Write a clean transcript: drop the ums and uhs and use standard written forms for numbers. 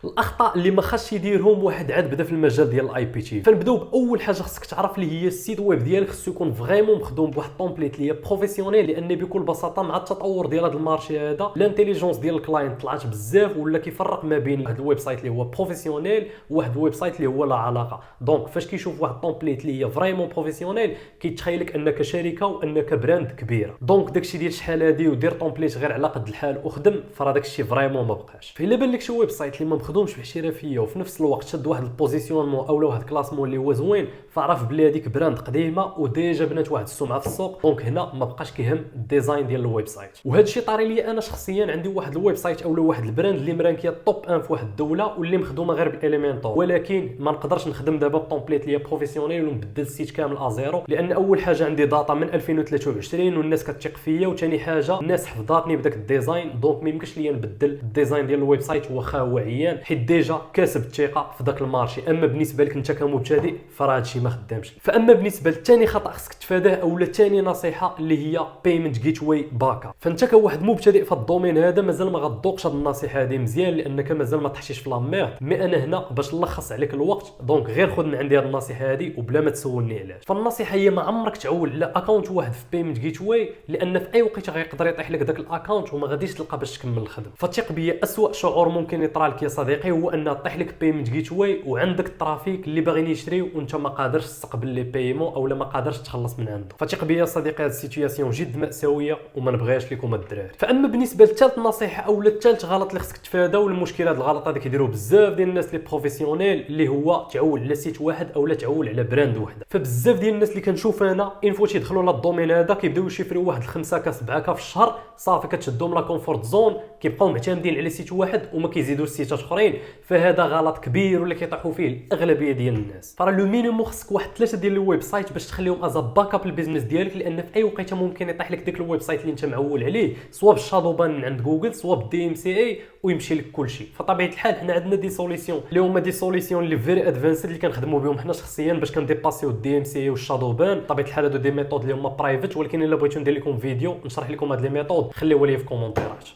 الاخطاء اللي ما خاصش يديرهم واحد عاد بدا في المجال ديال الاي بي تي. فنبداو باول حاجه خصك تعرف اللي هي السيت ويب ديالك خصو يكون فريمون مخدوم بواحد التومبليت اللي هي بروفيسيونيل، لان بكل بساطه مع التطور ديال هذا المارشي هذا الانتيليجنس ديال الكلاينت طلعت بزاف، ولا كيفرق ما بين واحد الويب سايت اللي هو بروفيسيونيل وواحد الويب سايت اللي هو لا علاقه. دونك فاش كيشوف واحد التومبليت اللي هي فريمون بروفيسيونيل كيتخيلك انك شركه وانك براند كبيره. دونك داكشي ديال شحال هادي ودير تومبليت غير على قد الحال وخدم، فراه داكشي فريمون ما بقاش. فالا بان لك شي ويب سايت اللي ما مخدومش باحترافيه وفي نفس الوقت شد واحد البوزيسيونمون اولا واحد الكلاسمون اللي هو زوين، فعرف بلي هذيك براند قديمه وديجا بنات واحد السمعه في السوق. دونك هنا ما بقاش كيهم الديزاين ديال الويب سايت. وهذا الشيء طاري لي انا شخصيا، عندي واحد الويب سايت اولا واحد البراند اللي مرانكيه توب 1 في واحد الدوله واللي مخدومه غير بالاليمنتور، ولكن ما نقدرش نخدم دابا بطومبليت اللي هي بروفيسيونيل ونبدل السيت كامل ازيرو، لان اول حاجه عندي داتا من 2023 والناس كتثق فيا، وثاني حاجه الناس حفظاتني بداك الديزاين. دونك ما يمكنش ليا نبدل الديزاين ديال الويب سايت واخا هو عيان، حيت ديجا كاسب الثقه في ذاك المارشي. اما بالنسبه لك انت كمبتدئ فراه هادشي ما خدامش. فاما بالنسبه للثاني خطا خصك تفاداه اولا ثاني نصيحه اللي هي بيمنت جيت واي باكا، فانت كواحد مبتدئ في الدومين هذا مازال ما غتذوقش هذه النصيحه هذه مزيان، لانك مازال ما طحتيش في لامير. مي انا هنا باش نلخص عليك الوقت، دونك غير خذ من عندي هذه النصيحه هذه وبلا ما تسولني علاش. فالنصيحه هي ما عمرك تعول على اكونت واحد في بيمنت جيت واي، لان في اي وقت غيقدر يطيح لك داك الاكونت وما غاديش تلقى باش تكمل الخدمه. فثق بيا اسوء شعور ممكن يطرى لك يا صديقي هو ان طيح لك بيمنت جيت واي وعندك الترافيك اللي باغيين يشريو وانت ما قادرش تستقبل لي بايمون اولا ما قادرش تخلص من عنده. فثق بيا صديقي هذه السيتوياسيون جد ماساويه وما نبغيهاش لكم الدراري. فاما بالنسبه للثالث نصيحه اولا الثالث غلط اللي خصك تفاداو، المشكله هاد الغلط هذا كيديروه بزاف ديال الناس اللي بروفيسيونيل، اللي هو تعول على سيت واحد اولا تعول على براند وحده. فبزاف ديال الناس اللي كنشوف انا انفو تيدخلوا للدومين هذا كيبداو يشفريو واحد 5 ك 7 ك في الشهر، صافي كتشدهم لا كومفورت زون، كيبقاو معتمدين على سيت واحد وما كيزيدوش سيتات اخرين. فهذا غلط كبير ولا كيطيحوا فيه الاغلبيه ديال الناس. فراه لو مينيموم خصك واحد 3 ديال الويب سايت باش تخليهم از باك اب البيزنس ديالك، لان في اي وقيته ممكن يطيح لك داك الويب سايت اللي انت معول عليه سواء بالشادو بان من عند جوجل سواء بالدي ام سي اي ويمشي لك كلشي. فطبيعه الحال حنا عندنا دي سوليسيون اللي هما دي سوليسيون اللي فيري ادفانسد اللي كنخدموا بهم حنا شخصيا باش كنديباسيو الدي ام سي اي والشادو بان. طبيعه الحال هادو دي ميثود اللي هما برايفت، ولكن الا بغيتو ندير لكم فيديو نشرح لكم هاد لي ميثود خليوها لي في كومونتيرات.